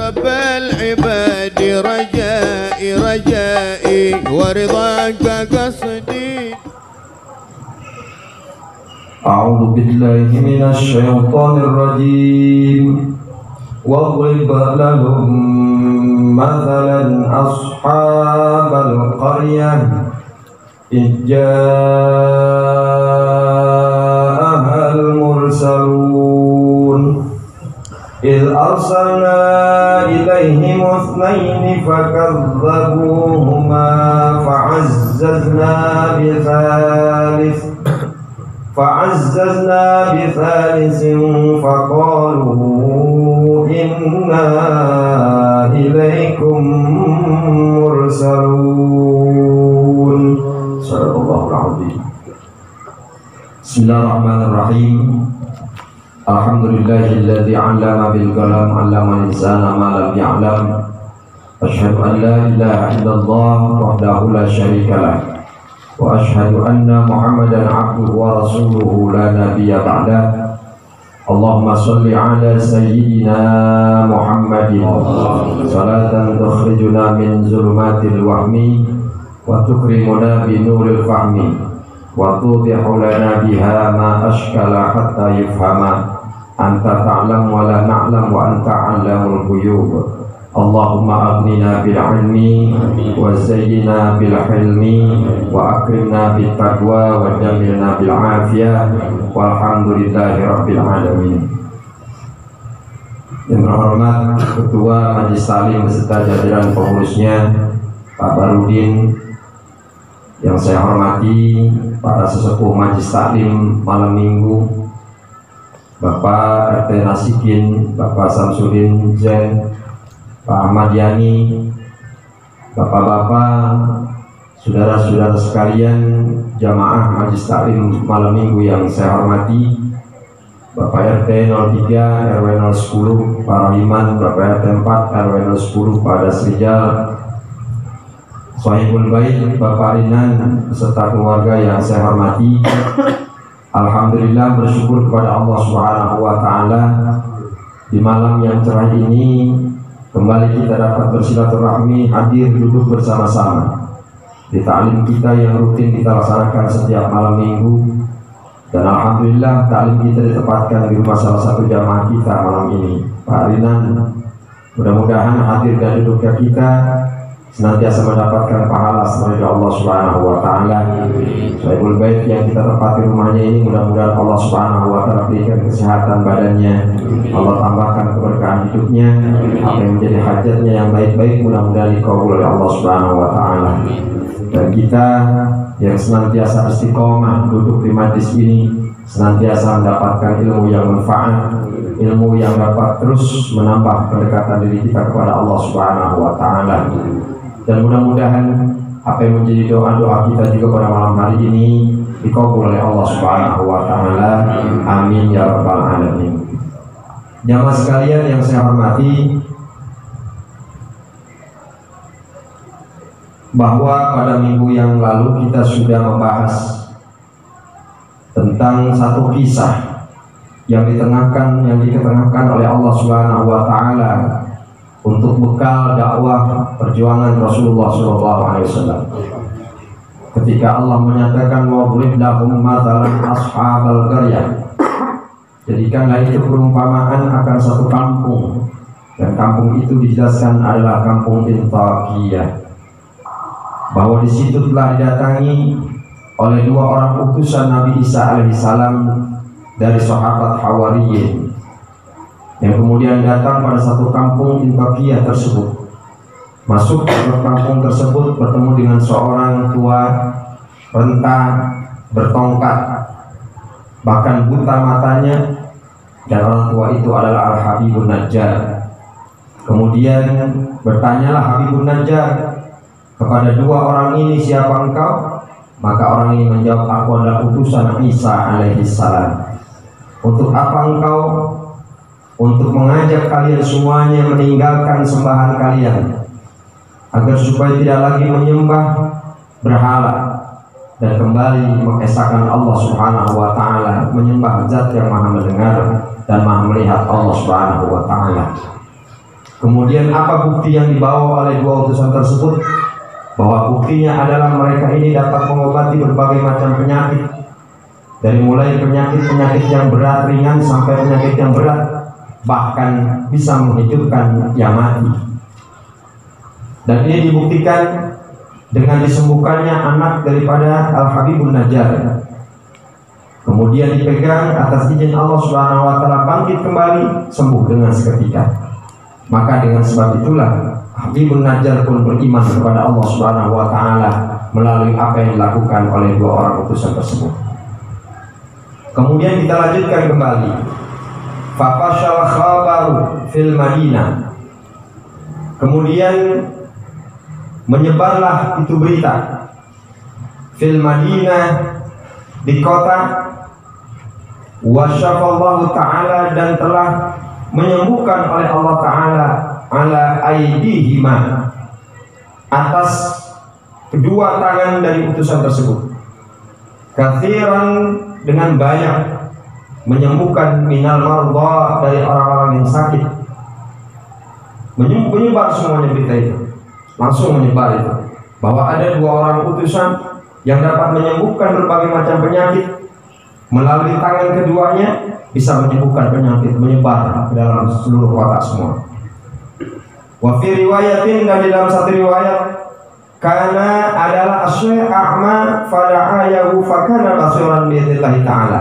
رب العباد رجائي رجائي ورضاك قصدي. أعوذ بالله من الشيطان الرجيم. واضرب لهم مثلا أصحاب القرية إذ جاءها المرسلون إذ أرسلنا إليهم اثنين فكذبوهما فعززنا بثالث فقالوا إنا إليكم مرسلون. صدق الله العظيم. بسم الله الرحمن الرحيم. الحمد لله الذي علم بالقلم علم الإنسان ما لم يعلم. أشهد أن لا إله إلا الله وحده لا شريك له وأشهد أن محمدا عبده ورسوله لا نبي بعده. اللهم صل على سيدنا محمد صلاة تخرجنا من ظلمات الوهم وتكرمنا بنور الفهم وتوضح لنا بها ما أشكل حتى يفهم. أنت تعلم ولا نعلم وأنت علام الغيوب. اللهم أغننا بالعلم وزينا بالحلم وأكرمنا بالتقوى وجملنا بالعافية والحمد لله رب العالمين. Yang terhormat Ketua Majelis Taklim beserta jajaran pengurusnya, Pak Barudin, yang saya hormati para sesepuh Majelis Taklim malam Minggu, Bapak RT Nasikin, Bapak Samsudin Zen, Pak Ahmad Yani, Bapak-bapak, saudara-saudara sekalian, jamaah Majelis Taklim malam Minggu yang saya hormati, Bapak RT 03 RW 010 Pak Rohiman, Bapak RT 4 RW 010 Pak Dasrijal, Sohibul Bait, Bapak Rinan beserta keluarga yang saya hormati. Alhamdulillah, bersyukur kepada Allah Subhanahu wa Ta'ala, di malam yang cerah ini kembali kita dapat bersilaturahmi, hadir duduk bersama-sama di taklim kita yang rutin kita laksanakan setiap malam Minggu. Dan alhamdulillah taklim kita ditempatkan di rumah salah satu jamaah kita malam ini, Pak Rinan. Mudah-mudahan hadir dan duduknya kita senantiasa mendapatkan pahala dari Allah Subhanahu wa Ta'ala. Sohibul Bait yang kita tempati rumahnya ini, mudah-mudahan Allah Subhanahu wa Ta'ala berikan kesehatan badannya, Allah tambahkan keberkahan hidupnya, apa yang menjadi hajatnya yang baik-baik mudah-mudahan dikabul oleh Allah Subhanahu wa Ta'ala. Dan kita yang senantiasa istiqomah duduk di majlis ini, senantiasa mendapatkan ilmu yang manfaat, ilmu yang dapat terus menambah kedekatan diri kita kepada Allah Subhanahu wa Ta'ala. Dan mudah-mudahan apa yang menjadi doa-doa kita juga pada malam hari ini dikabul oleh Allah Subhanahu wa Ta'ala. Amin ya rabbal alamin. Jamaah sekalian yang saya hormati, bahwa pada minggu yang lalu kita sudah membahas tentang satu kisah yang diketengahkan oleh Allah Subhanahu wa Ta'ala untuk bekal dakwah perjuangan Rasulullah SAW. Ketika Allah menyatakan wabrib lahum mathalan ashabal qaryah, jadikanlah itu perumpamaan akan satu kampung, dan kampung itu dijelaskan adalah kampung Intakiyah, bahwa di situ telah didatangi oleh dua orang utusan Nabi Isa alaihissalam dari sahabat Hawariyin, yang kemudian datang pada satu kampung Intakiyah tersebut. Masuk ke kampung tersebut, bertemu dengan seorang tua renta bertongkat, bahkan buta matanya, dan orang tua itu adalah Al-Habibun Najjar. Kemudian bertanyalah Habibun Najjar kepada dua orang ini, siapa engkau? Maka orang ini menjawab, aku adalah utusan Isa alaihissalam. Untuk apa engkau? Untuk mengajak kalian semuanya meninggalkan sembahan kalian, agar supaya tidak lagi menyembah berhala, dan kembali mengesahkan Allah Subhanahu wa taala, menyembah Zat yang Maha mendengar dan Maha melihat Allah Subhanahu wa taala. Kemudian apa bukti yang dibawa oleh dua utusan tersebut? Bahwa buktinya adalah mereka ini dapat mengobati berbagai macam penyakit, dari mulai penyakit-penyakit yang berat, ringan, sampai penyakit yang berat, bahkan bisa menghidupkan yang mati. Dan ini dibuktikan dengan disembuhkannya anak daripada Al-Habibun Najjar. Kemudian dipegang atas izin Allah Subhanahu wa taala, bangkit kembali, sembuh dengan seketika. Maka dengan sebab itulah Habibun Najjar pun beriman kepada Allah Subhanahu wa taala melalui apa yang dilakukan oleh dua orang utusan tersebut. Kemudian kita lanjutkan kembali. Fafashal khabaru fil Madinah. Kemudian menyebarlah itu berita fil Madinah, di kota, wasyafallahu ta'ala, dan telah menyembuhkan oleh Allah Ta'ala ala aidihima, atas kedua tangan dari utusan tersebut, kathiran, dengan banyak, menyembuhkan minal marda, dari orang-orang yang sakit. Menyebar semuanya berita itu, langsung menyebar itu, bahwa ada dua orang utusan yang dapat menyembuhkan berbagai macam penyakit. Melalui tangan keduanya bisa menyembuhkan penyakit, menyebar ke dalam seluruh kota semua. Wa fi riwayatin, dan di dalam satu riwayat, karena adalah Syekh A'ma fada'ayahu fakana basiran biidznillah ta'ala.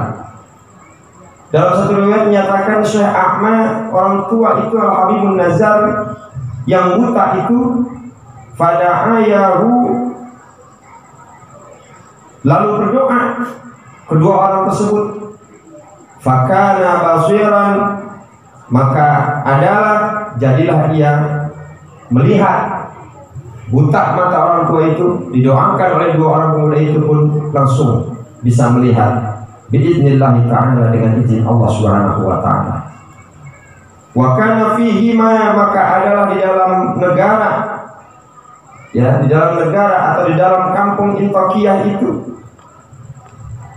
Dalam satu riwayat menyatakan Syekh A'ma, orang tua itu Al-Habibun Najjar yang buta itu, fada'ayahu, lalu berdoa kedua orang tersebut, fakana basiran, maka adalah, jadilah ia melihat. Buta mata orang tua itu, didoakan oleh dua orang pemuda itu pun langsung bisa melihat biiznillah ta'ala, dengan izin Allah Subhanahu wa ta'ala. Wa kana fihi ma, maka adalah di dalam negara, ya, di dalam negara atau di dalam kampung Intaqiyah itu,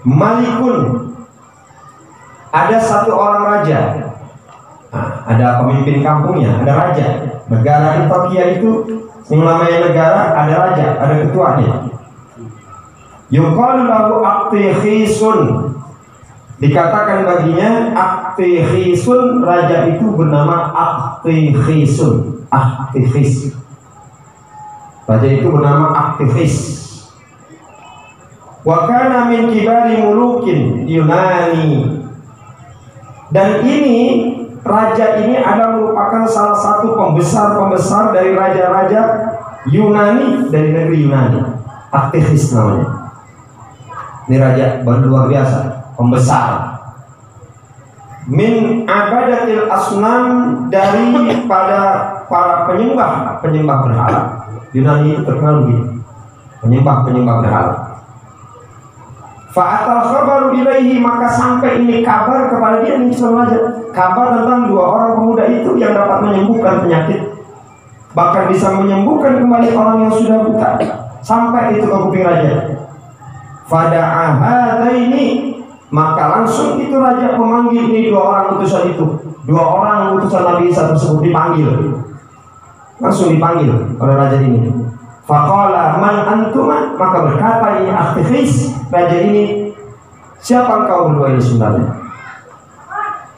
malikun, ada satu orang raja. Nah, ada pemimpin kampungnya, ada raja. Negara Intaqiyah itu, yang namanya negara, ada raja, ada ketuanya. Yuqalu lahu Aqtikhisun, dikatakan baginya Aqtikhisun, raja itu bernama Aqtikhisun. Aqtikhis, raja itu bernama Aqtikhis. Wa kana min kibari mulukin Yunani, dan ini raja ini adalah merupakan salah satu pembesar dari raja-raja Yunani, dari negeri Yunani. Aqtikhis namanya. Ini raja luar biasa, pembesar. Min abadatil asnam, daripada para penyembah berhala. Yunani itu terkenal begitu, penyembah berhala. Fa'atal khabaru ilaihi, maka sampai ini kabar kepada dia, ini raja, kabar tentang dua orang pemuda itu yang dapat menyembuhkan penyakit, bahkan bisa menyembuhkan kembali orang yang sudah buta. Sampai itu ke kuping raja. Fada'aha ini, maka langsung itu raja memanggil ini dua orang utusan itu, dua orang utusan Nabi Isa tersebut dipanggil, langsung dipanggil oleh raja ini. Faqala man antuma, maka berkata ini Aqtikhis, raja ini, siapa engkau berdua ini sebenarnya?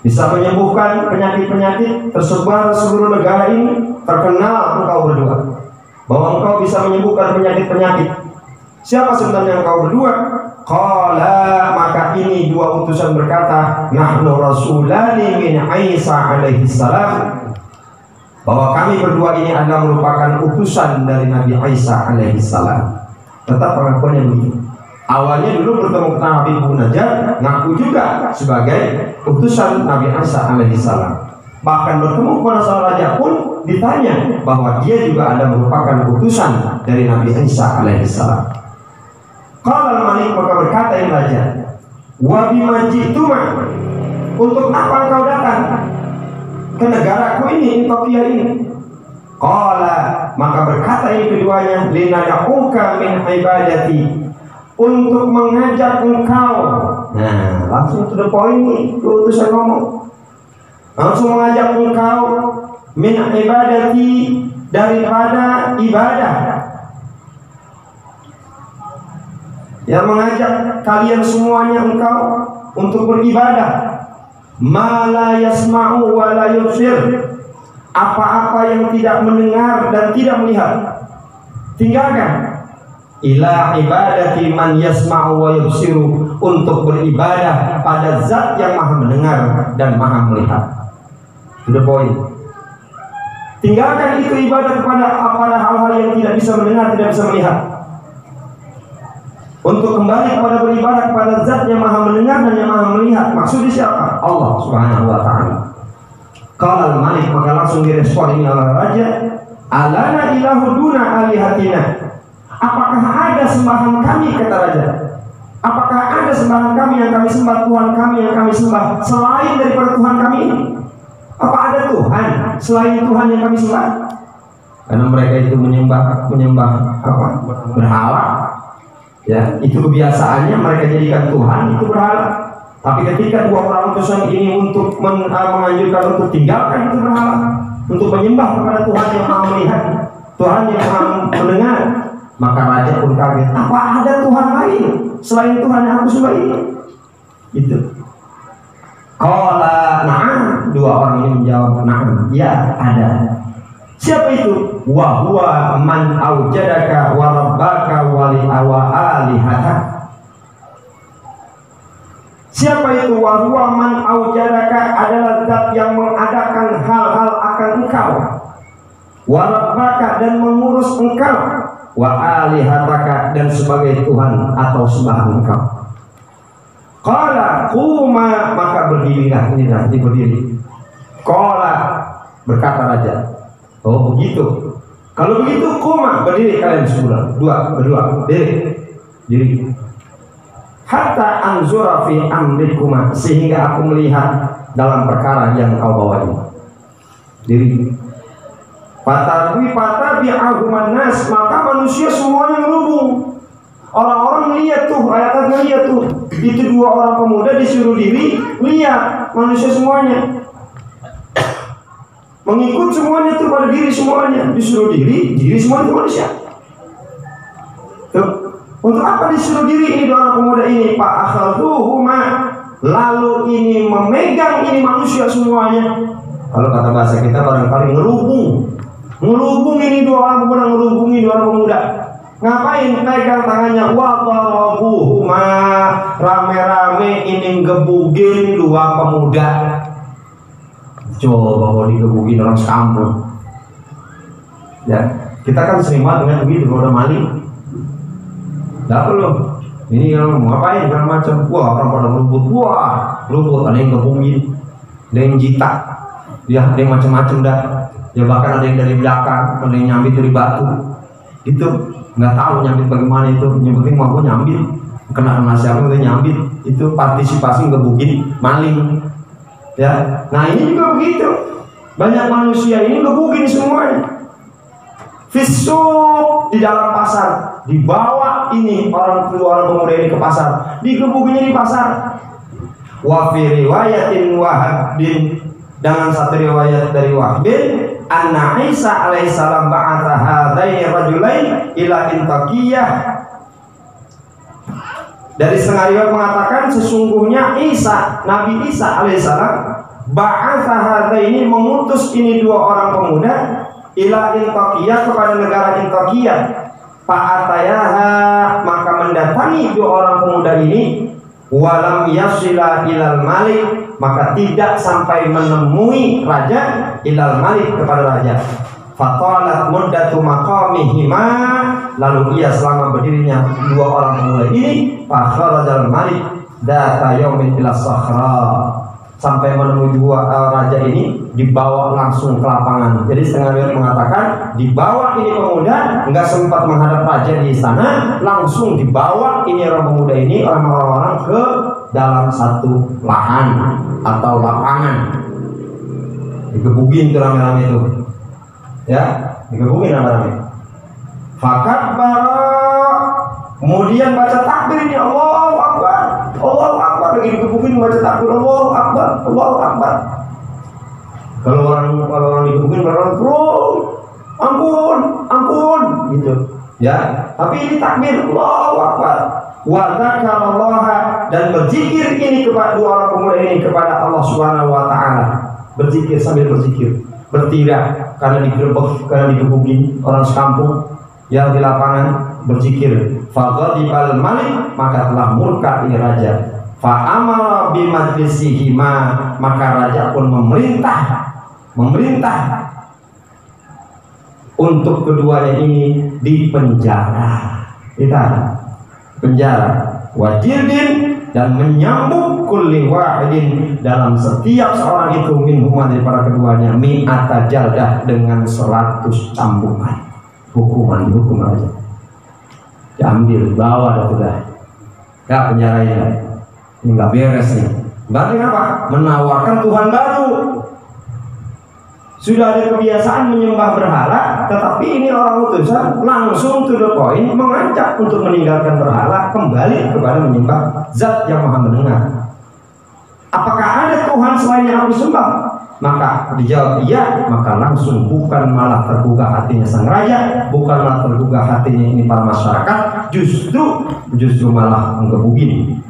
Bisa menyembuhkan penyakit-penyakit tersebar seluruh negara ini, terkenal engkau berdua bahwa engkau bisa menyembuhkan penyakit-penyakit. Siapa sebenarnya engkau berdua? Qala, maka ini dua utusan berkata, nahnu rasulani min Isa alaihi salam, bahwa kami berdua ini adalah merupakan utusan dari Nabi Isa alaihi salam. Tetap pengakuannya begitu. Awalnya dulu bertemu dengan Habibun Najjar, ngaku juga sebagai utusan Nabi Isa alaihi salam. Bahkan bertemu kepada sang raja pun ditanya bahwa dia juga ada merupakan utusan dari Nabi Isa alaihi salam. Qala al-malik, maka berkata yang raja, wa bima ji'tuma, untuk apa engkau datang ke negaraku ini, Intaqiyah ini? Qala, maka berkata ini keduanya, linad'uka min ibadati, untuk mengajak engkau. Nah, langsung to the point nih, utusan ngomong. Langsung mengajak engkau min ibadati, daripada ibadah. Yang mengajak kalian semuanya engkau untuk beribadah. Ma la yasma'u wa la yubsir, apa-apa yang tidak mendengar dan tidak melihat, tinggalkan. Ila ibadati man yasma'u wa yubsiru, untuk beribadah pada zat yang maha mendengar dan maha melihat. To the point. Tinggalkan itu ibadah pada hal-hal yang tidak bisa mendengar, tidak bisa melihat, untuk kembali kepada beribadah kepada zat yang maha mendengar dan yang maha melihat. Maksudnya siapa? Allah subhanahu wa ta'ala. Qala al-malik, maka langsung direspon ini oleh raja. Alana ilahu duna alihatina, apakah ada sembahan kami, kata raja. Apakah ada sembahan kami yang kami sembah, Tuhan kami yang kami sembah selain daripada Tuhan kami ini? Apa ada Tuhan selain Tuhan yang kami sembah? Karena mereka itu menyembah apa? Berhala. Ya, itu kebiasaannya, mereka jadikan Tuhan itu berhala. Tapi ketika dua orang utusan ini untuk menganjurkan untuk tinggalkan itu berhala, untuk menyembah kepada Tuhan yang maha melihat, Tuhan yang maha mendengar, maka raja pun kaget. Apa ada Tuhan lain selain Tuhan yang aku sembah ini? Itu. Qala na'am, dua orang ini menjawab na'am, ya ada. Siapa itu? Wa huwa man aujadaka wa rabbaka wa alihata. Siapa itu? Wa huwa man aujadaka, adalah zat yang mengadakan hal-hal akan engkau, wa rabbaka, dan mengurus engkau, wa alihataka, dan sebagai Tuhan atau sembahan engkau. Qala quma, maka berdirilah. Ini nanti berdiri. Qala, berkata raja, oh begitu. Kalau begitu quma, berdiri kalian berdua, diri. Hatta anzura fi amrikuma, sehingga aku melihat dalam perkara yang kau bawa ini. Diri. Fatabi'ahuman nas, maka manusia semuanya merubung. Orang-orang melihat tuh, ayat melihat tuh, itu dua orang pemuda disuruh diri, lihat manusia semuanya. Mengikut semuanya itu pada diri semuanya, disuruh diri semua itu manusia. Tuh, untuk apa disuruh diri ini dua orang pemuda ini? Pak akhadhuhuma, lalu ini memegang ini manusia semuanya. Kalau kata bahasa kita barangkali ngerubung ini dua orang pemuda, ngerubungi dua orang pemuda. Ngapain? Pegang tangannya, wa darabuhuma, rame-rame ini gebugin dua pemuda. Coba kalau digebugin orang sekampung. Ya, kita kan sering banget dengan begitu kalau udah maling. Enggak perlu. Ini yang ngapain segala macam. Wah, orang pada ngelubut, ada yang gebugin, ada yang jitak. Dia ada yang macam-macam dah. Ya bahkan ada yang dari belakang, ada yang nyambit dari batu. Itu nggak tahu nyambit bagaimana itu. Yang penting mau nyambit, kena siapa udah nyambit. Itu partisipasi gebugin maling. Ya, nah ini juga begitu. Banyak manusia ini gebugin semuanya. Fisuk, di dalam pasar, dibawa ini orang pemuda ini ke pasar, digebukinnya di pasar. Wa fi riwayatin Wahab bin, dengan satu riwayat dari Wahab bin, anna Isa alaihissalam ba'atha hadaini rajulain ila Intaqiyah. Dari setengah riwayat mengatakan sesungguhnya Nabi Isa alaihissalam ba'atha hadaini, mengutus ini dua orang pemuda ila Intaqiyah, kepada negara Intaqiyah. Fa'atayaha, maka mendatangi dua orang pemuda ini. Walam yasila ilal malik, maka tidak sampai menemui raja, ilal malik, kepada raja. Fatalat muddatu maqamihima, lalu ia selama berdirinya dua orang pemuda ini, fakharajal malik data yaumin ila sakhra, sampai menemui dua raja ini, dibawa langsung ke lapangan. Jadi setengah riwayat mengatakan dibawa ini pemuda, nggak sempat menghadap raja di istana, langsung dibawa ini orang pemuda ini, orang-orang ke dalam satu lahan atau lapangan. Digebugin tuh rame-rame itu, ya, digebugin rame-rame. Fakabara, Kemudian baca takbir ini, Allahu Akbar, Allahu Akbar, lagi dikebukin baca takbir, Allahu Akbar, Allahu Akbar. Kalau orang dikebukin orang terus, ampun, gitu. Ya, tapi ini takbir, Allahu Akbar. Wa dzakarallaha, dan berzikir ini kepada dua orang pemuda ini kepada Allah Subhanahu wa taala. Berzikir sambil berzikir, bertirak karena digerebek, karena digebukin orang sekampung yang di lapangan berzikir. Faghadibal malik, maka telah murka ini raja. Fa amara bi majlisihima, maka raja pun memerintah untuk keduanya ini dipenjara. Kita penjara, wajirdin, dan menyambung kulli wahidin, dalam setiap seorang itu minhuma daripada keduanya mi'ata jaldah, dengan 100 cambungan. Dihukum aja, diambil, bawa, sudah gak penjara ini nggak beres nih. Berarti apa? Menawarkan Tuhan baru. Sudah ada kebiasaan menyembah berhala, tetapi ini orang utusan langsung to the point, mengajak untuk meninggalkan berhala, kembali kepada menyembah Zat yang Maha Mendengar. Apakah ada Tuhan selain yang aku sembah? Maka dijawab iya, maka langsung bukan malah tergugah hatinya sang raja, bukan malah tergugah hatinya ini para masyarakat, justru malah menggebukin,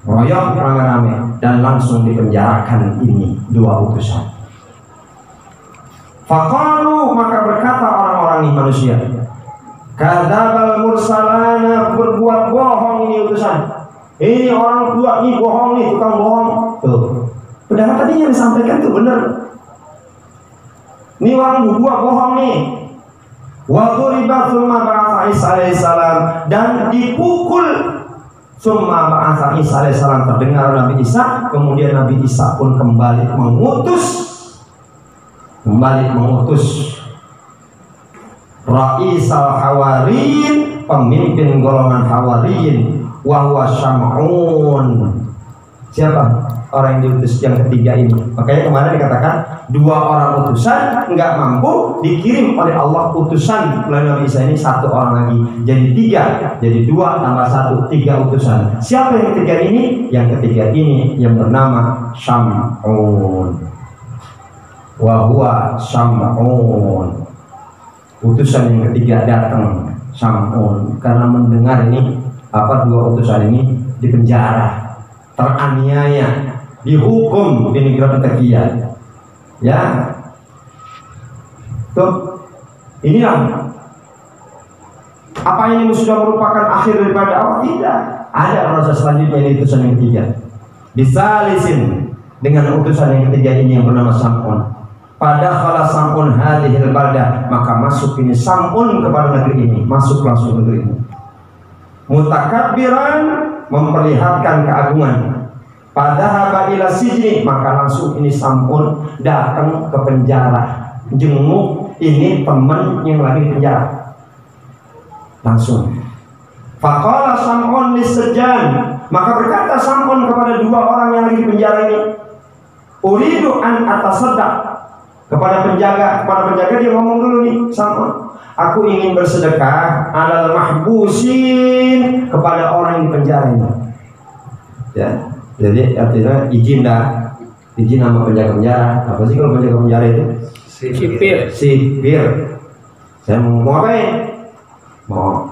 royok rame-rame, dan langsung dipenjarakan ini dua utusan. Faqalu, maka berkata orang-orang ini manusia, kadzabal mursalana, berbuat bohong ini utusan. Ini orang tua nih bohong nih, tukang bohong. Tuh. Padahal tadi yang disampaikan itu benar. Ini orang berdua bohong nih. Wa duriba tsumma ba'atha Isa alaihissalam, dan dipukul. Tsumma ba'atha Isa alaihissalam, terdengar Nabi Isa, kemudian Nabi Isa pun kembali mengutus Raisal Hawariyin, pemimpin golongan Hawariyin, wa huwa Syam'un. Siapa orang yang diutus yang ketiga ini? Makanya kemarin dikatakan dua orang utusan nggak mampu, dikirim oleh Allah utusan melalui Nabi Isa ini satu orang lagi, jadi tiga, jadi 2 tambah 1, 3 utusan. Siapa yang ketiga ini? Yang ketiga ini yang bernama Syam'un. Wa huwa Syam'un. Utusan yang ketiga datang, Syam'un, karena mendengar ini dua utusan ini dipenjara, teraniaya, dihukum di negeri Turkiya. Ya. Tuh. Inilah. Apa ini sudah merupakan akhir daripada awal? Tidak. Ada proses selanjutnya, ini utusan yang ketiga. Disalisin dengan utusan yang ketiga ini yang bernama Sam'un. Pada kala Sam'un hadhil baldah, maka masuk ini Sam'un kepada negeri ini, masuk langsung negeri ini. Mutakabbiran, memperlihatkan keagungan. Padahaba ila sijni, maka langsung ini Sam'un datang ke penjara, jenguk ini teman yang lagi di penjara. Langsung. Faqala Sam'un lissejan, maka berkata Sam'un kepada dua orang yang lagi di penjara ini, uridu an atasaddaq. Kepada penjaga dia ngomong dulu nih, Sam'un, aku ingin bersedekah alal mahbusin, kepada orang yang di penjara ini. Ya, jadi artinya izin sama penjaga-penjara. Apa sih kalau penjaga-penjara itu? Sipir. Saya mau ngapain? Mau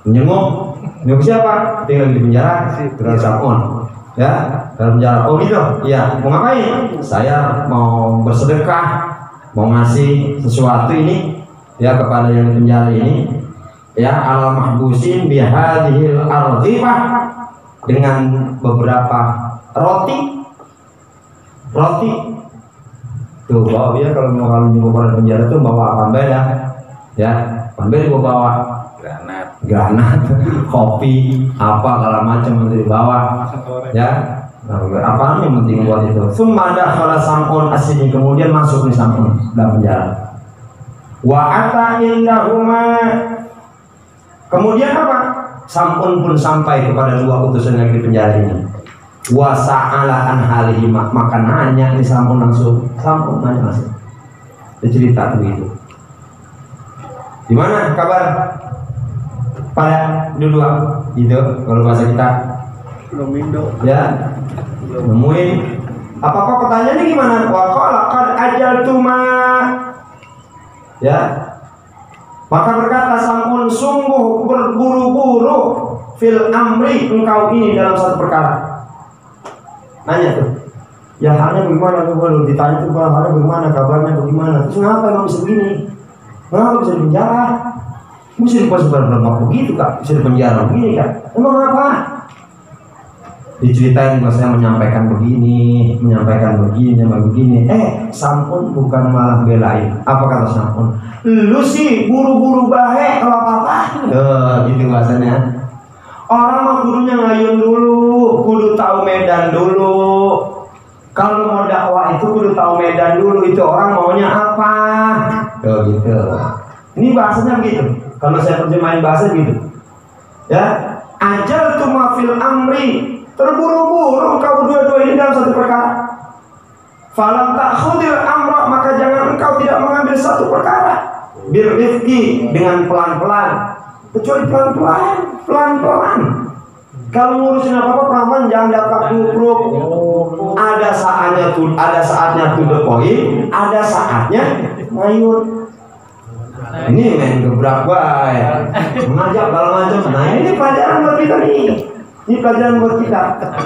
menyenguk siapa? Tinggal di penjara, dengan Sam'un. Ya, dalam penjara. Oh gitu. Ya, mau ngapain? Saya mau bersedekah, mau ngasih sesuatu ini ya kepada yang di penjara ini. Ya, al mahbusin bihadhil ardhifah, dengan beberapa roti. Tuh, bawa dia kalau nyuruh orang penjara tuh bawa apa beda? Ya, pembeli bawa granat, kopi, apa segala macam yang dibawa. Ya, apa yang penting buat itu. Sumada khala Sam'un asini, kemudian masuk di Sam'un dalam penjara. Wa ata indahuma, kemudian apa? Sam'un pun sampai kepada dua utusan yang di penjara ini. Wa sa'ala an halihi, maka nanya di Sam'un langsung. Sam'un nanya langsung. Dia cerita begitu. Gimana kabar? pada dua gitu kalau bahasa kita ya nemuin apa pertanyaannya gimana? Waqala qad ajaltuma ya, maka berkata sampun sungguh berburu-buru fil amri engkau ini dalam satu perkara. Nanya tuh ya halnya bagaimana tuh, kalau ditanya tuh halnya bagaimana, kabarnya bagaimana, terus kenapa emang bisa begini, kenapa bisa di penjara, bisa di berapa begitu kak, bisa di penjara begini kak, emang apa? Diceritain bahwa saya menyampaikan begini, sampun bukan malah belain. Apa kata sampun? Lu sih buru-buru bahe kalau apa-apa. Gitu bahasanya. Orang mah kudunya ngayun dulu, kudu tahu medan dulu. Kalau mau dakwah itu kudu tahu medan dulu, itu orang maunya apa. Gitu. Ini bahasanya begitu. Kalau saya terjemahin bahasa gitu. Ya, ajal tuma fil amri, terburu-buru engkau dua-dua ini dalam satu perkara. Falam ta'khudil amra, maka jangan engkau tidak mengambil satu perkara. Birrifqi, dengan pelan-pelan. Kecuali pelan-pelan. Kalau ngurusin apa-apa perawan jangan dapat dupruk. Ada saatnya to the point, ada saatnya ngayur. Ini main gebrak baik, mengajak kalau macam. Nah ini pelajaran buat kita nih. Ini pelajaran buat kita.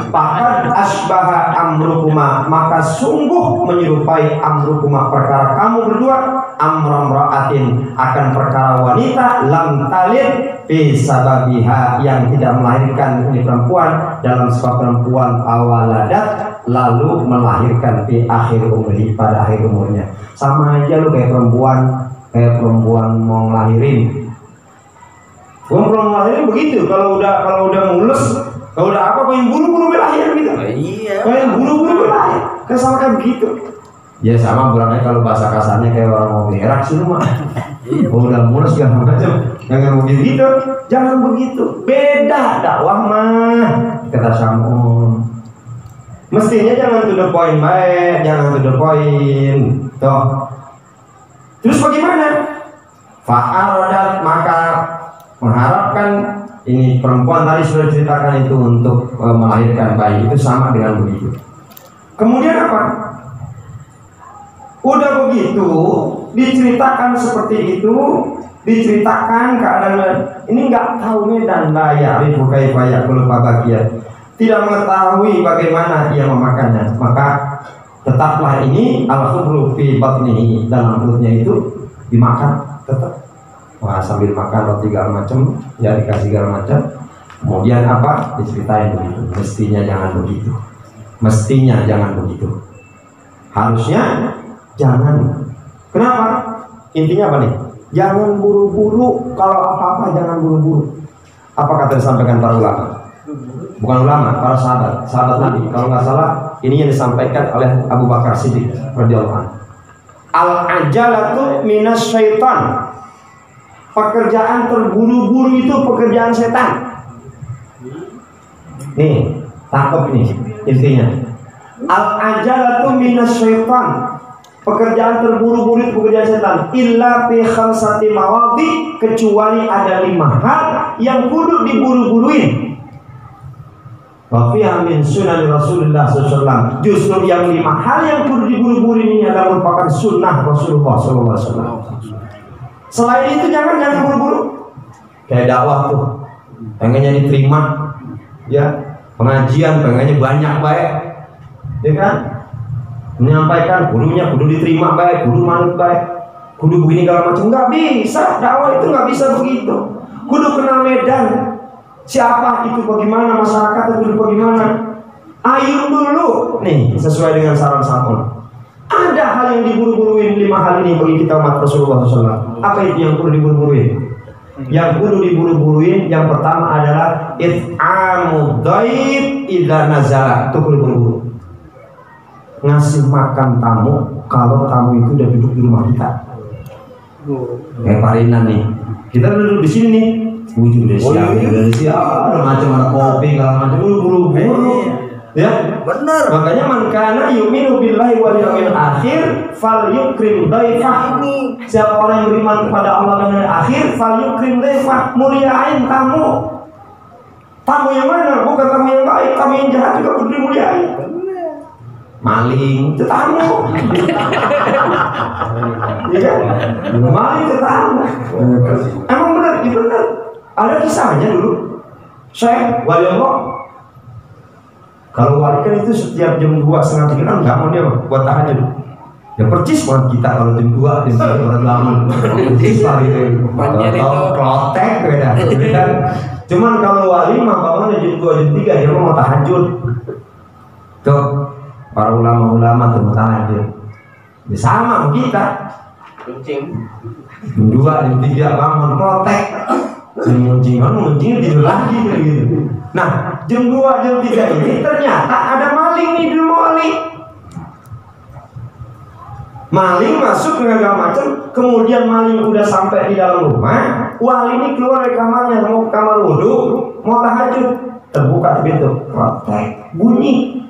Bahkan asbaha amrukuma, maka sungguh menyerupai amrukuma perkara kamu berdua, amramraatin, akan perkara wanita lam talid fi sababiha, yang tidak melahirkan ini perempuan dalam sebab perempuan awaladat, lalu melahirkan di akhir umurnya, pada akhir umurnya. Sama aja lu kayak perempuan mau ngelahirin. Perempuan ngelahirin begitu, kalau udah mulus, kalau udah apa pengen buru-buru belahir gitu. Iya. Pengen buru-buru belahir. Kan sama kayak begitu. Ya sama bulannya kalau bahasa kasarnya kayak orang mau berak sih mah. Kalau udah mulus jangan macam, jangan begitu. Jangan begitu. Beda dakwah mah. Kata Samun. Mestinya jangan to the point baik, jangan to the point. Toh. Terus bagaimana? Fa'aradat, maka mengharapkan ini perempuan tadi sudah ceritakan itu untuk melahirkan bayi, itu sama dengan begitu. Kemudian apa? Udah begitu diceritakan seperti itu, diceritakan keadaan ini nggak tahu medan bayar itu kayak bayar lupa bagian, tidak mengetahui bagaimana ia memakannya, maka tetaplah ini al-khubru fi batnihi, dalam perutnya itu dimakan tetap. Wah, sambil makan roti segala macam, ya dikasih segala macam. Kemudian apa? Diceritain begitu. Mestinya jangan begitu. Mestinya jangan begitu. Harusnya jangan. Kenapa? Intinya apa nih? Jangan buru-buru. Kalau apa-apa jangan buru-buru. Apa kata disampaikan para ulama? Bukan ulama, para sahabat Nabi. Kalau nggak salah, ini yang disampaikan oleh Abu Bakar Siddiq radhiyallahu anhu. Al-ajalatu minas syaitan. Pekerjaan terburu-buru itu pekerjaan setan. Nih, tangkap ini intinya. Al-ajalatu minas syaitan. Pekerjaan terburu-buru itu pekerjaan setan. Illa fi khamsati mawadhi, kecuali ada 5 hal yang kudu diburu-buruin. Wa fiha min sunan Rasulullah SAW. Justru yang 5 hal yang kudu diburu-buruin ini adalah merupakan sunnah Rasulullah SAW. Selain itu jangan buru-buru. Kayak dakwah tuh, pengennya diterima, ya pengajian pengennya banyak baik, ya kan? Menyampaikan kudu diterima baik, kudu manut baik, kudu begini segala macam. Nggak bisa, dakwah itu nggak bisa begitu. Kudu kenal medan, siapa itu, bagaimana masyarakat itu, bagaimana. Ayun dulu, nih sesuai dengan saran Samun. Ada hal yang diburu-buruin, 5 hal ini bagi kita umat Rasulullah SAW. Apa itu yang perlu diburu-buruin? Yang perlu diburu-buruin, yang pertama adalah it'amud dhaif idza nazala. Itu perlu buru-buru. Ngasih makan tamu kalau tamu itu udah duduk di rumah kita. Kayak Parinan nih, kita duduk di sini nih, udah siap, ada macam, ada kopi, segala macam, buru-buru. Ya, Bener. makanya man kana yu'minu billahi wal yawmil akhir falyukrim dhaifah. Siapa orang yang beriman kepada Allah dan hari akhir falyukrim dhaifah, muliain tamu. Tamu yang mana? Bukan tamu yang baik, tamu yang jahat juga perlu dimuliain. Maling itu tamu. Iya kan? Maling itu tamu. Emang benar, itu benar. Ada kisahnya dulu. Syekh wali Allah. Kalau wali kan itu setiap jam 2 setengah 3 kan bangun dia buat tahajud. Ya percis banget kita kalau jam 2 jam 3 orang bangun. Percis lah gitu. Atau klotek beda. Kan? Cuman kalau wali mah bangun jam 2 jam 3 dia mau tahajud. Tuh para ulama-ulama tuh mau tahajud. Ya sama sama kita. Jam 2 jam 3 bangun klotek. Muncing tidur lagi gitu. Nah, jam 2 jam 3 ini ternyata ada maling nih di rumah wali. Maling masuk dengan segala macam, kemudian maling udah sampai di dalam rumah, wali ini keluar dari kamarnya mau ke kamar wudhu, mau tahajud, terbuka pintu, krotek, bunyi.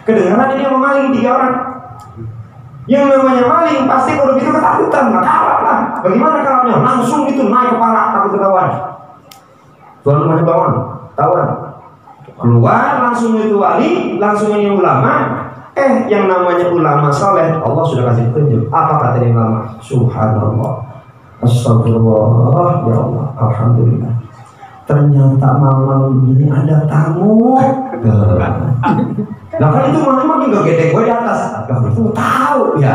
Kedengaran dia mau maling 3 orang. Yang namanya maling pasti kalau gitu ketakutan, nggak kalah lah. Bagaimana kalapnya? Langsung gitu naik kepala takut ketahuan. Tuan rumahnya bangun, tawan. Keluar langsung itu wali, langsung ini ulama. Yang namanya ulama soleh, Allah sudah kasih petunjuk. Apa kata dia ulama? Subhanallah, astagfirullah, ya Allah, alhamdulillah. Ternyata malam ini ada tamu. Nah kan itu makin gak gede gue di atas. Nah itu tahu ya.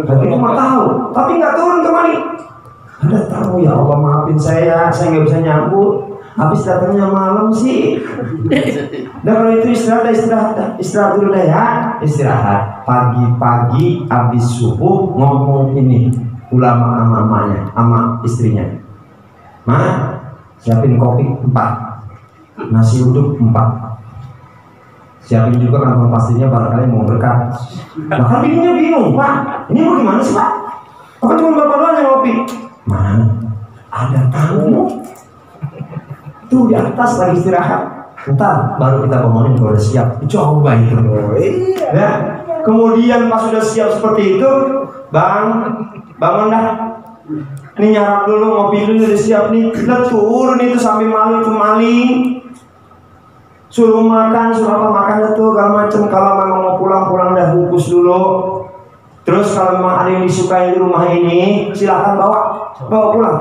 Tapi itu mah tahu. Tapi nggak turun kemari. Ada tamu ya Allah maafin saya nggak bisa nyambut. Habis datangnya malam sih. Dan kalau itu istirahat dulu deh ya. Istirahat. Pagi-pagi habis subuh ngomong ini ulama sama mamanya, sama istrinya. Ma, siapin kopi 4, nasi uduk 4. Siapin juga kantong pastinya barangkali mau berkat. Bahkan bininya bingung, Pak, ini mau gimana sih Pak? Apa cuma bapak doang yang ngopi? Mana? Ada tamu. Tuh di atas lagi istirahat. Ntar baru kita bangunin kalau udah siap. Coba itu. Ya. Kemudian pas sudah siap seperti itu, bangun dah. Ini nyarap dulu, ngopi dulu udah siap nih. Udah turun itu sambil maling itu maling. Suruh makan, suruh apa makan itu kalau macam. Kalau memang mau pulang dah bungkus dulu. Terus kalau memang ada yang disukai di rumah ini, silakan bawa pulang.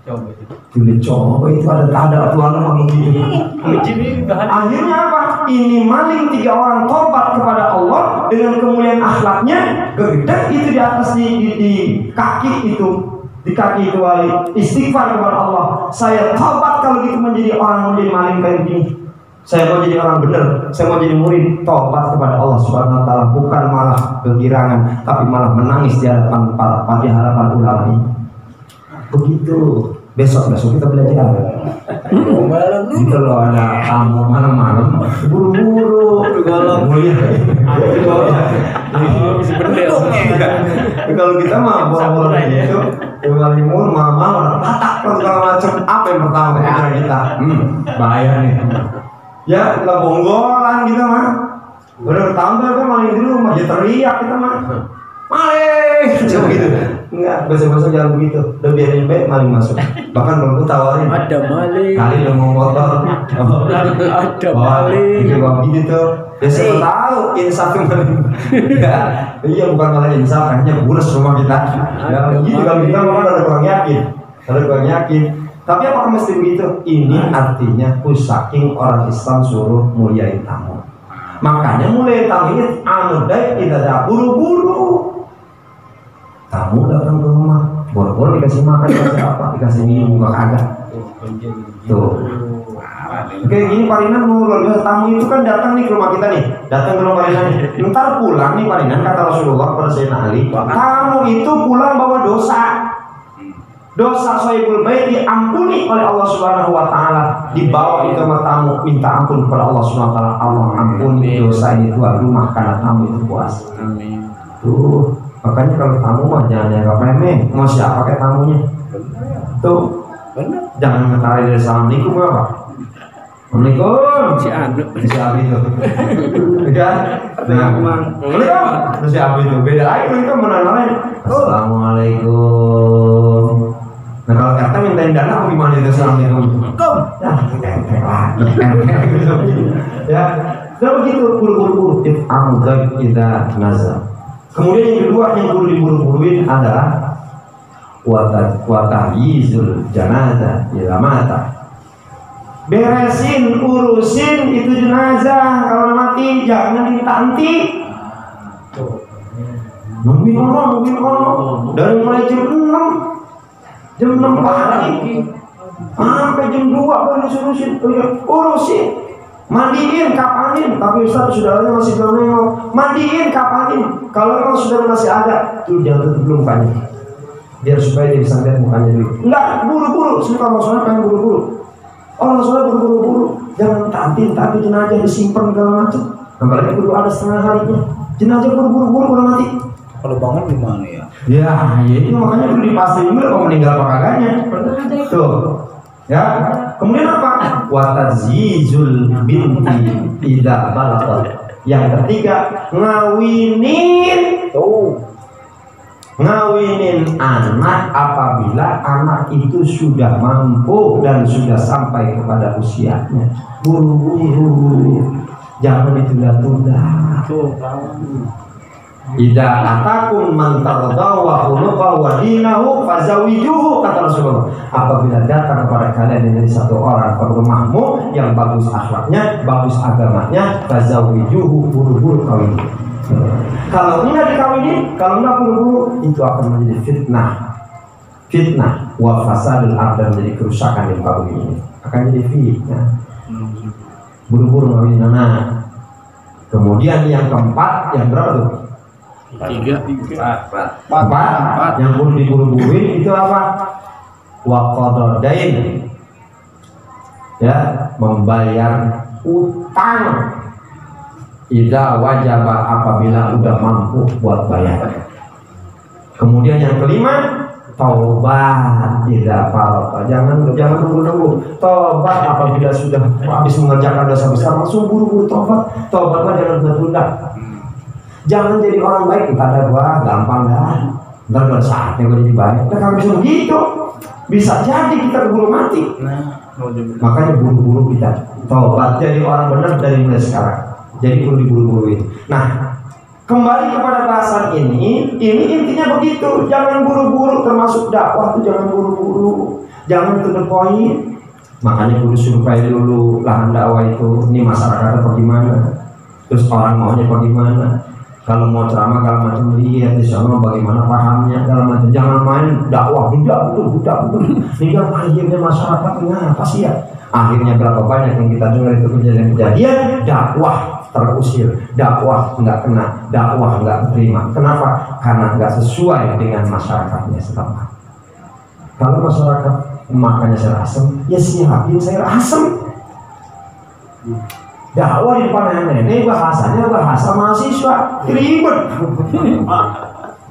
Coba itu ada Tuhan mau begitu. Akhirnya apa? Ini maling 3 orang tobat kepada Allah dengan kemuliaan akhlaknya, gede itu di atas di kaki itu. Di kaki itu wali istighfar kepada Allah. Saya tobat kalau gitu menjadi orang menjadi maling kayak gini. Saya mau jadi orang benar, saya mau jadi murid, tobat kepada Allah Subhanahu wa taala, bukan malah kegirangan, tapi malah menangis di hadapan ulama ini. Begitu. Besok kita belajar. Gitu loh, ada tamu malam-malam, buru-buru, kalau kita mah bola-bola gitu, malam malam tatak segala macam. Apa yang pertama kita? Bahaya nih. Ya, kita bonggolan kita mah. Udah tambah kan maling di rumah, dia teriak kita mah. Maling, coba gitu. Enggak, besok-besok jangan begitu. Udah biarin baik maling masuk. Bahkan belum tawarin. Ada maling. Kali udah mau motor. Ada maling. Itu bang gitu. Ya siapa tahu insaf maling. Iya bukan malah insaf, hanya burus rumah kita. Ya gitu kalau kita malah ada kurang yakin. Tapi apakah mesti begitu? Ini artinya saking orang Islam suruh muliain tamu. Makanya mulai tamu ini amudai tidak ada buru-buru. Tamu datang ke rumah, boro-boro dikasih makan, dikasih apa, dikasih minum, nggak kagak. Tuh. Oke, gini Parinan luar biasa. Tamu itu kan datang nih ke rumah kita nih, datang ke rumah Parinan. Ntar pulang nih Parinan, kata Rasulullah kepada Sayyidina Ali, tamu itu pulang bawa dosa. Dosa Sohibul Bait diampuni oleh Allah Subhanahu wa taala. Dibawa itu sama tamu, minta ampun kepada Allah Subhanahu wa taala. Allah ampuni dosa ini tuan rumah karena tamu itu puas. Amin. Tuh, makanya kalau tamu mah jangan anggap remeh. Mau siapa kayak tamunya? Tuh. Jangan mentari dari assalamualaikum apa? Assalamualaikum. Si Anu. Si Abi itu. Kan? Nah, Assalamualaikum. Si Abi itu beda lagi itu menanyain. Assalamualaikum. Nah kalau kata mintain dana gimana itu Assalamualaikum? Ya, kalau begitu buru-buru amgad kita nazar. Kemudian yang kedua yang perlu diburu-buruin adalah watahyizul janazah ila mata. Beresin, urusin itu jenazah kalau mati jangan ditanti. Nungguin orang dari mulai jam 6 pagi sampai jam 2 baru urusin. Mandiin, kapanin, tapi Ustaz saudaranya masih belum nengok. Mandiin, kapanin. Kalau memang saudara masih ada, tuh jangan tutup dulu mukanya. Biar supaya dia bisa lihat mukanya dulu. Enggak, buru-buru. Sebentar kalau sholat pengen buru-buru. Orang sholat buru-buru. Jangan tanti jenazah disimpan segala macam. Apalagi buru ada setengah harinya. Jenazah buru-buru kalau mati. Kalau bangun gimana ya? Ya itu makanya perlu dipastiin dulu kalau meninggal apa kagaknya. Tuh. Ya, kemudian apa? Watazizul binti idza balagat. Yang ketiga, ngawinin anak apabila anak itu sudah mampu dan sudah sampai kepada usianya. Buru-buru, jangan ditunda-tunda. Idza atakum man tardha wa khuluqa wa dinahu fazawijuhu, kata Rasulullah. Apabila datang kepada kalian dari satu orang ke rumahmu yang bagus akhlaknya, bagus agamanya, fazawijuhu, buru-buru kawin. Kalau enggak dikawinin, kalau enggak buru-buru, itu akan menjadi fitnah wa fasadul ard, menjadi kerusakan di kaum ini. Akan jadi fitnah. Buru-buru kawin anak. Kemudian yang keempat, yang berapa tuh? Empat. Yang perlu diburu-buruin itu apa? Waqadadain, ya, membayar utang. Idza wajaba, apabila udah mampu buat bayar. Kemudian yang kelima, taubat. Idza farata, jangan nunggu-nunggu. Taubat apabila sudah habis mengerjakan dosa besar, langsung buru-buru taubat. Taubat mah jangan tunda-tunda. Jangan jadi orang baik, kata gua gampang dah. Ntar pada saatnya gua jadi baik. Nah kalau bisa begitu, bisa jadi kita keburu mati. Makanya buru-buru kita taubat jadi orang benar dari mulai sekarang. Jadi perlu diburu-buruin. Nah, kembali kepada bahasan ini intinya begitu. Jangan buru-buru, termasuk dakwah tuh jangan buru-buru, jangan to the point. Makanya kudu survei dulu lahan dakwah itu, ini masyarakatnya bagaimana, terus orang maunya bagaimana. Kalau mau ceramah kalau macam lihat di sana bagaimana pahamnya kalau macam, jangan main dakwah budak betul. Hingga akhirnya masyarakat apa sih ya? Akhirnya berapa banyak yang kita dengar itu kejadian dakwah terusir, dakwah nggak kena, dakwah nggak terima. Kenapa? Karena nggak sesuai dengan masyarakatnya setempat. Kalau masyarakat makanya sayur asem, ya siapin sayur asem. Dakwah di depan nenek bahasanya bahasa mahasiswa, ribet.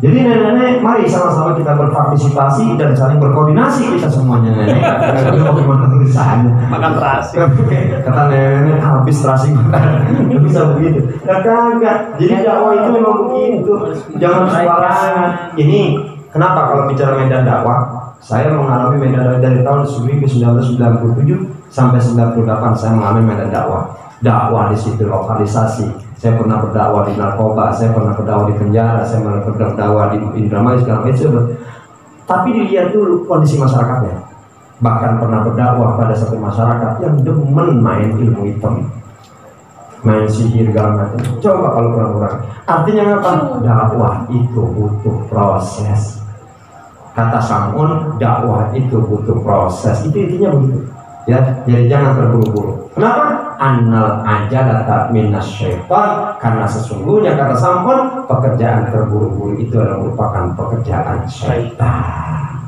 Jadi nenek, mari sama-sama kita berpartisipasi dan saling berkoordinasi kita semuanya nenek. Bagaimana tulisannya? Makan terasi. Kata nenek habis terasi makan. Bisa begitu. Kagak. Jadi dakwah itu memang begitu. Jangan sembarangan. Ini kenapa kalau bicara medan dakwah? Saya mengalami medan dakwah dari tahun 1997 sampai 98 saya mengalami medan dakwah. Dakwah di situ lokalisasi. Saya pernah berdakwah di narkoba, saya pernah berdakwah di penjara, saya pernah berdakwah di Indramayu segala macam. Tapi dilihat dulu kondisi masyarakatnya. Bahkan pernah berdakwah pada satu masyarakat yang demen main ilmu hitam, main sihir segala macam. Coba kalau kurang-kurang. Artinya apa? Dakwah itu butuh proses. Kata Samun, dakwah itu butuh proses. Itu intinya begitu. Ya, jadi jangan terburu-buru. Kenapa? Annal ajalata minas syaitan, karena sesungguhnya kata Sampun, pekerjaan terburu-buru itu adalah merupakan pekerjaan syaitan.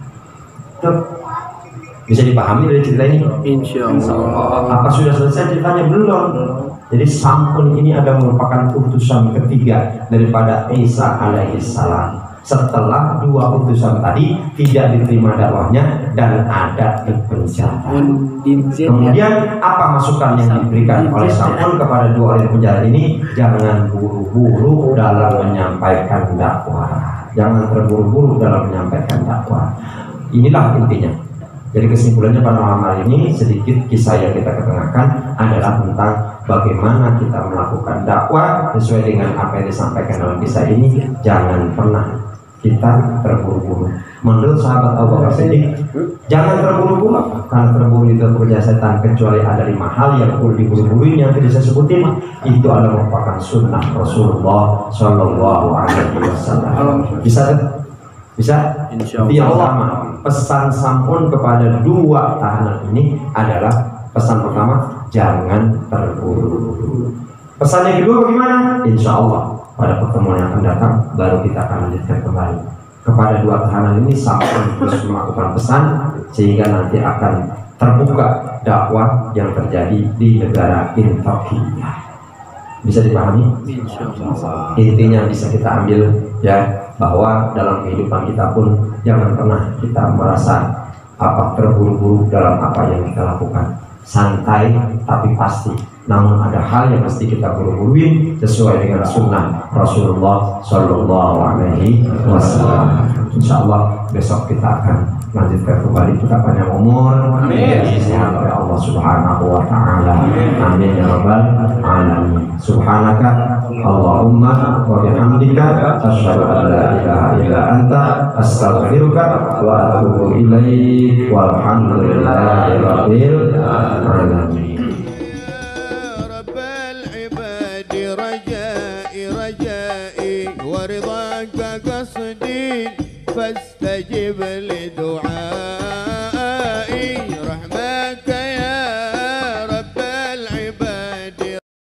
Bisa dipahami dari cerita ini? Insya Allah. Apa sudah selesai ceritanya? Belum. Jadi Sampun ini ada merupakan utusan ketiga daripada Isa alaihissalam. Setelah dua utusan tadi tidak diterima dakwahnya, dan ada di penjara. Kemudian apa masukan yang diberikan oleh Sam'un kepada dua orang penjara ini? Jangan buru-buru dalam menyampaikan dakwah. Jangan terburu-buru dalam menyampaikan dakwah. Inilah intinya. Jadi kesimpulannya pada malam hari ini sedikit kisah yang kita ketengahkan adalah tentang bagaimana kita melakukan dakwah sesuai dengan apa yang disampaikan dalam kisah ini. Jangan pernah kita terburu-buru. Menurut sahabat Abu Bakar Siddiq, jangan terburu-buru, karena terburu itu bekerja setan, kecuali ada 5 hal yang perlu diburu-buruin yang tidak saya sebutin. Itu adalah merupakan sunnah Rasulullah Shallallahu Alaihi Wasallam. Bisa? Insya Allah. Pesan Sam'un kepada dua tahanan ini adalah pesan pertama, jangan terburu-buru. Pesan yang kedua bagaimana? Insya Allah pada pertemuan yang akan datang baru kita akan lanjutkan kembali. Kepada dua tahanan ini Sam'un terus melakukan pesan sehingga nanti akan terbuka dakwah yang terjadi di negara Indonesia. Bisa dipahami? Intinya bisa kita ambil ya, bahwa dalam kehidupan kita pun jangan pernah kita merasa terburu-buru dalam apa yang kita lakukan. Santai tapi pasti. Namun ada hal yang mesti kita buru-buruin sesuai dengan sunnah Rasulullah Shallallahu Alaihi Wasallam. Insyaallah besok kita akan lanjutkan kembali, kita panjang umur, sehat oleh Allah Subhanahu Wa Taala. Amin ya Rabbal Alamin. Subhanaka Allahumma wa bihamdika asyhadu an la ilaha illa anta astaghfiruka wa atubu ilaik. Walhamdulillahi rabbil alamin. ورضاك قصدي فاستجب لدعائي.